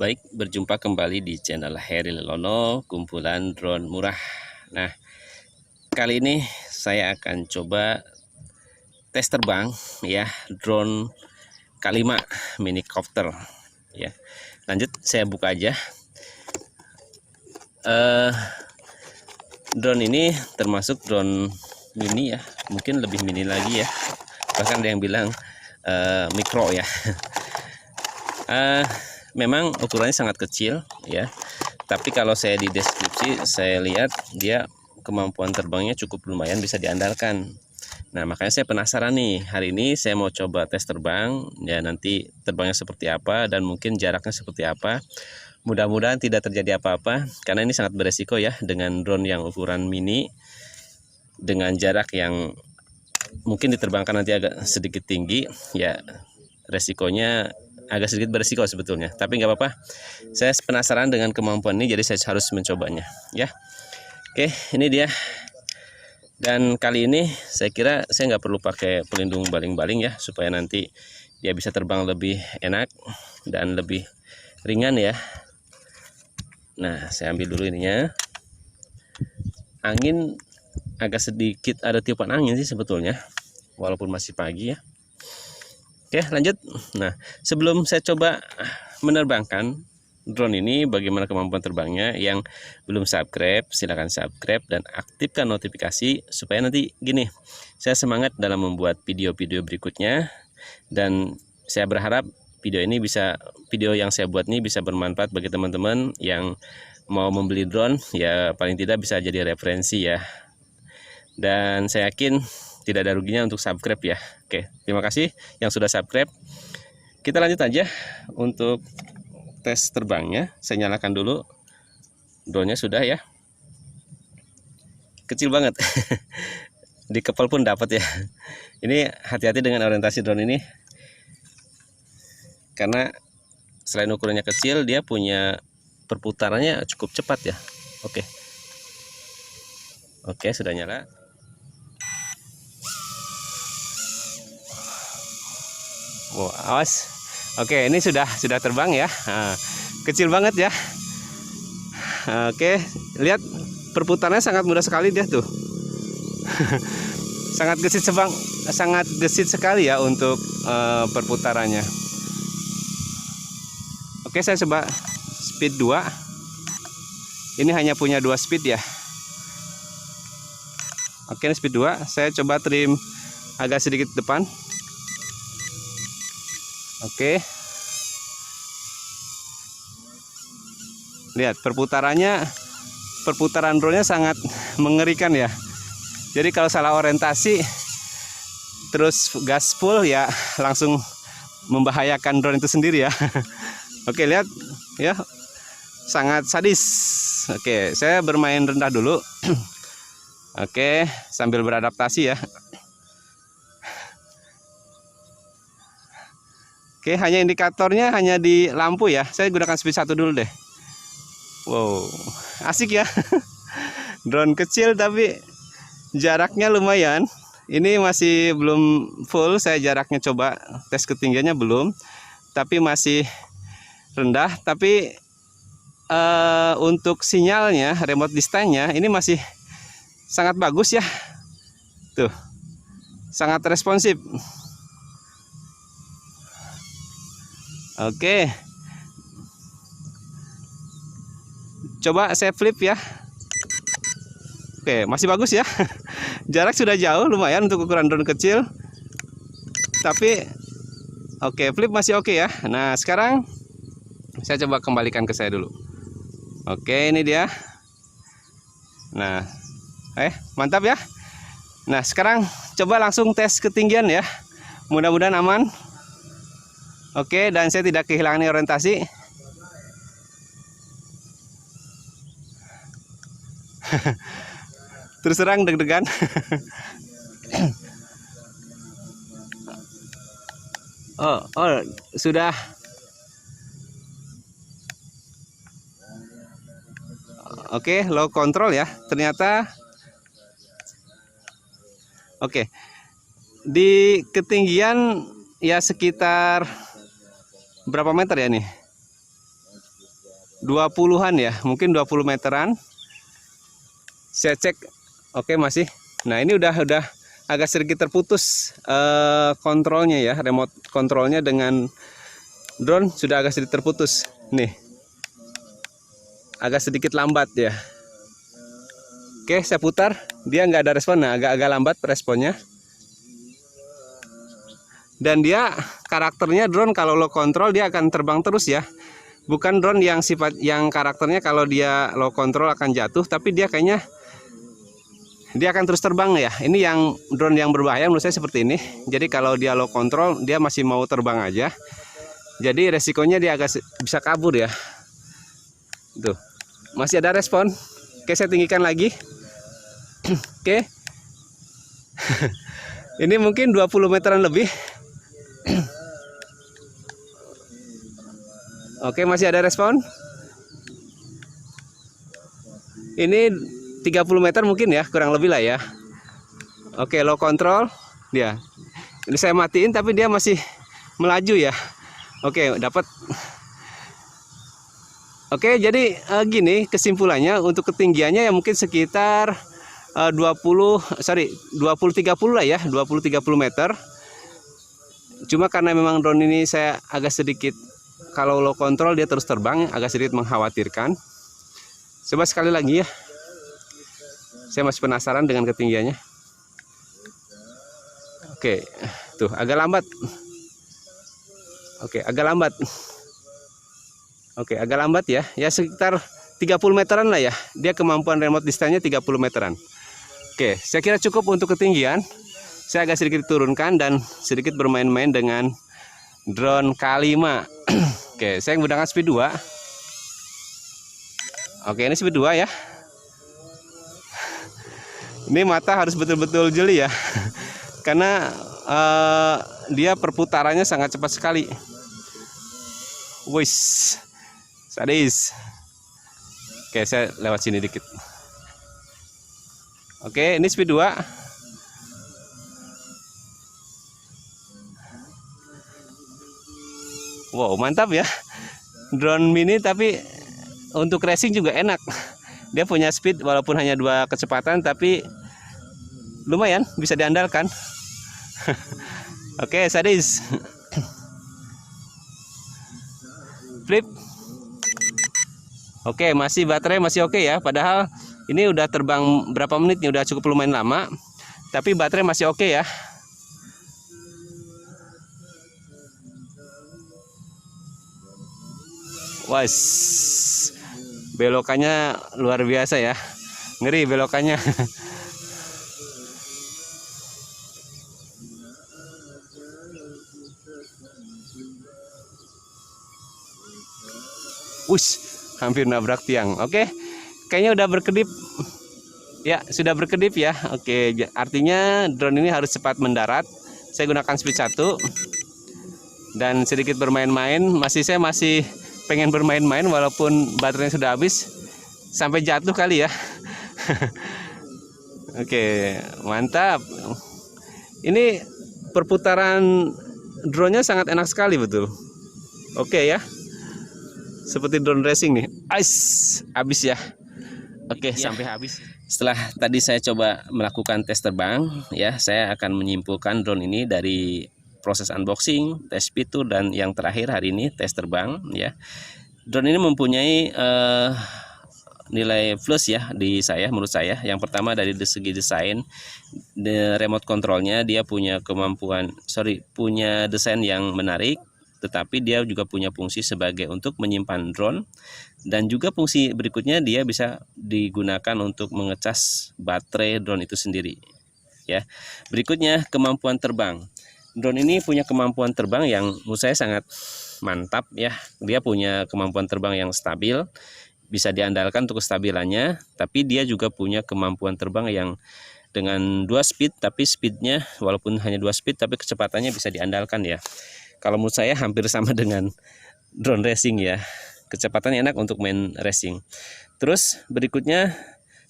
Baik, berjumpa kembali di channel Heri Lelono, kumpulan drone murah. Nah, kali ini saya akan coba tes terbang ya, drone K5 mini copter ya. Lanjut, saya buka aja. Drone ini termasuk drone mini ya, mungkin lebih mini lagi ya. Bahkan ada yang bilang mikro ya. Memang ukurannya sangat kecil ya, tapi kalau saya di deskripsi saya lihat dia kemampuan terbangnya cukup lumayan, bisa diandalkan. Nah, makanya saya penasaran nih, hari ini saya mau coba tes terbang ya, nanti terbangnya seperti apa dan mungkin jaraknya seperti apa. Mudah-mudahan tidak terjadi apa-apa, karena ini sangat beresiko ya, dengan drone yang ukuran mini dengan jarak yang mungkin diterbangkan nanti agak sedikit tinggi ya, resikonya agak sedikit beresiko sebetulnya, tapi nggak apa-apa. Saya penasaran dengan kemampuan ini, jadi saya harus mencobanya ya. Oke, ini dia. Dan kali ini saya kira saya nggak perlu pakai pelindung baling-baling ya, supaya nanti dia bisa terbang lebih enak dan lebih ringan ya. Nah, saya ambil dulu ininya. Angin agak sedikit ada tiupan angin sih sebetulnya, walaupun masih pagi ya. Oke, lanjut. Nah, sebelum saya coba menerbangkan drone ini, bagaimana kemampuan terbangnya, yang belum subscribe silahkan subscribe dan aktifkan notifikasi supaya nanti gini, saya semangat dalam membuat video-video berikutnya. Dan saya berharap video yang saya buat ini bisa bermanfaat bagi teman-teman yang mau membeli drone ya, paling tidak bisa jadi referensi ya. Dan saya yakin tidak ada ruginya untuk subscribe ya. Oke, terima kasih yang sudah subscribe. Kita lanjut aja untuk tes terbangnya. Saya nyalakan dulu. Drone-nya sudah ya. Kecil banget. Di kepal pun dapat ya. Ini hati-hati dengan orientasi drone ini, karena selain ukurannya kecil, dia punya perputarannya cukup cepat ya. Oke. Oke, sudah nyala. Wow, awas. Oke, ini sudah terbang ya. Nah, kecil banget ya. Oke, lihat perputarannya sangat mudah sekali dia tuh. sangat gesit sekali ya untuk perputarannya. Oke, saya coba speed 2. Ini hanya punya 2 speed ya. Oke, ini speed 2. Saya coba trim agak sedikit depan. Oke, lihat perputaran drone-nya sangat mengerikan ya. Jadi kalau salah orientasi terus gas full ya, langsung membahayakan drone itu sendiri ya. Oke, lihat ya, sangat sadis. Oke, saya bermain rendah dulu. Oke, sambil beradaptasi ya. Oke, hanya indikatornya hanya di lampu ya. Saya gunakan speed 1 dulu deh. Wow, asik ya. Drone kecil tapi jaraknya lumayan. Ini masih belum full, saya jaraknya coba tes ketinggiannya belum, tapi masih rendah. Tapi untuk sinyalnya, remote distance-nya ini masih sangat bagus ya. Tuh, sangat responsif. Oke, coba saya flip ya. Oke, masih bagus ya. Jarak sudah jauh, lumayan untuk ukuran drone kecil. Tapi oke, flip masih oke ya. Nah, sekarang saya coba kembalikan ke saya dulu. Oke, ini dia. Nah, mantap ya. Nah, sekarang coba langsung tes ketinggian ya. Mudah-mudahan aman. Oke, dan saya tidak kehilangan orientasi. Terus terang deg-degan. Oh, sudah. Oke, low control ya. Ternyata oke. Di ketinggian ya sekitar berapa meter ya nih? 20-an ya, mungkin 20 meteran. Saya cek, oke masih. Nah ini udah agak sedikit terputus kontrolnya ya, remote kontrolnya dengan drone sudah agak sedikit terputus. Nih, agak sedikit lambat ya. Oke, saya putar, dia nggak ada respon. Nah, agak lambat responnya. Dan dia karakternya drone kalau low control dia akan terbang terus ya. Bukan drone yang karakternya kalau dia low control akan jatuh, tapi dia kayaknya dia akan terus terbang ya. Ini yang drone yang berbahaya menurut saya seperti ini. Jadi kalau dia low control dia masih mau terbang aja. Jadi resikonya dia agak bisa kabur ya. Tuh, masih ada respon. Oke, saya tinggikan lagi. Oke. Ini mungkin 20 meteran lebih. Oke, masih ada respon. Ini 30 meter mungkin ya, kurang lebih lah ya. Oke, low control dia. Ini saya matiin tapi dia masih melaju ya. Oke, dapat. Oke, jadi gini kesimpulannya untuk ketinggiannya ya mungkin sekitar 20-30 lah ya, 20-30 meter. Cuma karena memang drone ini saya agak sedikit kalau low control dia terus terbang, agak sedikit mengkhawatirkan. Coba sekali lagi ya. Saya masih penasaran dengan ketinggiannya. Oke, tuh agak lambat. Oke, agak lambat. Oke, agak lambat ya. Ya sekitar 30 meteran lah ya. Dia kemampuan remote distance-nya 30 meteran. Oke, saya kira cukup untuk ketinggian. Saya agak sedikit turunkan dan sedikit bermain-main dengan drone K5. Oke, saya menggunakan speed 2. Oke, ini speed 2 ya. Ini mata harus betul-betul jeli ya. Karena dia perputarannya sangat cepat sekali. Wis, sadis. Oke, saya lewat sini dikit. Oke, ini speed 2. Wow, mantap ya. Drone mini tapi untuk racing juga enak. Dia punya speed walaupun hanya 2 kecepatan tapi lumayan bisa diandalkan. Oke, sadis. Flip. Oke, masih baterai masih oke ya. Padahal ini udah terbang berapa menit nih, udah cukup lumayan lama. Tapi baterai masih oke ya. Was, belokannya luar biasa ya. Ngeri belokannya. Wush, hampir nabrak tiang. Oke, kayaknya udah berkedip. Ya, sudah berkedip ya. Oke, artinya drone ini harus cepat mendarat. Saya gunakan speed 1 dan sedikit bermain-main. Saya masih pengen bermain-main walaupun baterainya sudah habis. Sampai jatuh kali ya. Oke, mantap. Ini perputaran drone-nya sangat enak sekali betul. Oke ya. Seperti drone racing nih. Habis ya. Oke, ya. Sampai habis. Setelah tadi saya coba melakukan tes terbang ya, saya akan menyimpulkan drone ini dari proses unboxing, tes fitur, dan yang terakhir hari ini tes terbang ya. Drone ini mempunyai nilai plus ya menurut saya. Yang pertama dari segi desain, remote controlnya dia punya punya desain yang menarik. Tetapi dia juga punya fungsi sebagai untuk menyimpan drone, dan juga fungsi berikutnya dia bisa digunakan untuk mengecas baterai drone itu sendiri ya. Berikutnya kemampuan terbang. Drone ini punya kemampuan terbang yang menurut saya sangat mantap ya. Dia punya kemampuan terbang yang stabil, bisa diandalkan untuk kestabilannya, tapi dia juga punya kemampuan terbang yang dengan 2 speed, tapi speednya walaupun hanya 2 speed tapi kecepatannya bisa diandalkan ya. Kalau menurut saya hampir sama dengan drone racing ya. Kecepatannya enak untuk main racing. Terus berikutnya,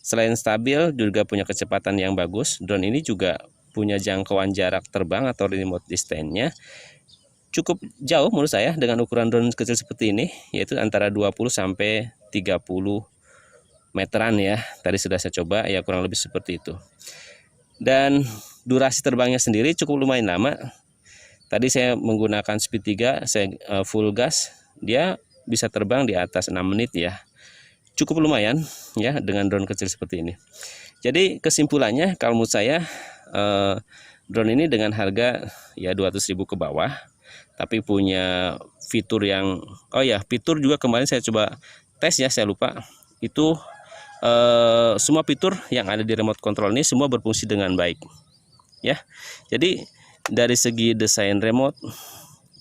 selain stabil juga punya kecepatan yang bagus. Drone ini juga punya jangkauan jarak terbang atau remote distance-nya cukup jauh menurut saya dengan ukuran drone kecil seperti ini, yaitu antara 20 sampai 30 meteran ya. Tadi sudah saya coba ya, kurang lebih seperti itu. Dan durasi terbangnya sendiri cukup lumayan lama. Tadi saya menggunakan speed 3, saya full gas, dia bisa terbang di atas 6 menit ya. Cukup lumayan ya dengan drone kecil seperti ini. Jadi kesimpulannya kalau menurut saya drone ini dengan harga ya 200.000 ke bawah, tapi punya fitur yang, oh ya, fitur juga kemarin saya coba tes ya, saya lupa. Itu semua fitur yang ada di remote control ini semua berfungsi dengan baik. Ya. Jadi dari segi desain remote,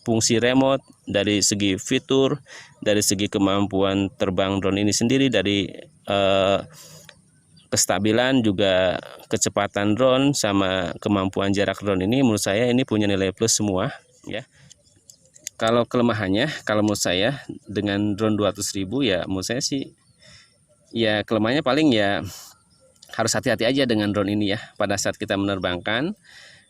fungsi remote, dari segi fitur, dari segi kemampuan terbang drone ini sendiri, dari kestabilan juga kecepatan drone sama kemampuan jarak drone ini, menurut saya ini punya nilai plus semua ya. Kalau kelemahannya, kalau menurut saya dengan drone 200.000 ya, menurut saya sih ya kelemahannya paling ya harus hati-hati aja dengan drone ini ya pada saat kita menerbangkan,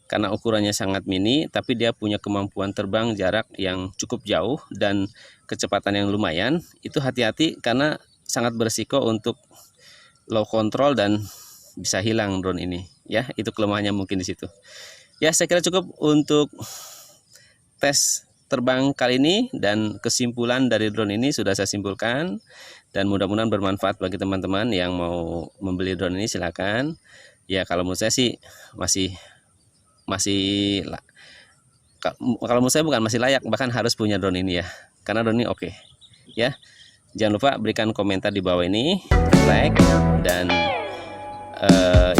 karena ukurannya sangat mini tapi dia punya kemampuan terbang jarak yang cukup jauh dan kecepatan yang lumayan. Itu hati-hati karena sangat berisiko untuk low control dan bisa hilang drone ini ya. Itu kelemahannya mungkin di situ. Ya, saya kira cukup untuk tes terbang kali ini, dan kesimpulan dari drone ini sudah saya simpulkan, dan mudah-mudahan bermanfaat bagi teman-teman yang mau membeli drone ini. Silakan ya. Kalau menurut saya sih masih kalau menurut saya bukan masih layak, bahkan harus punya drone ini ya, karena drone ini oke ya. Jangan lupa berikan komentar di bawah ini, like, dan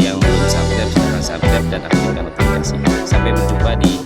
yang belum subscribe silahkan subscribe dan aktifkan notifikasi. Sampai berjumpa di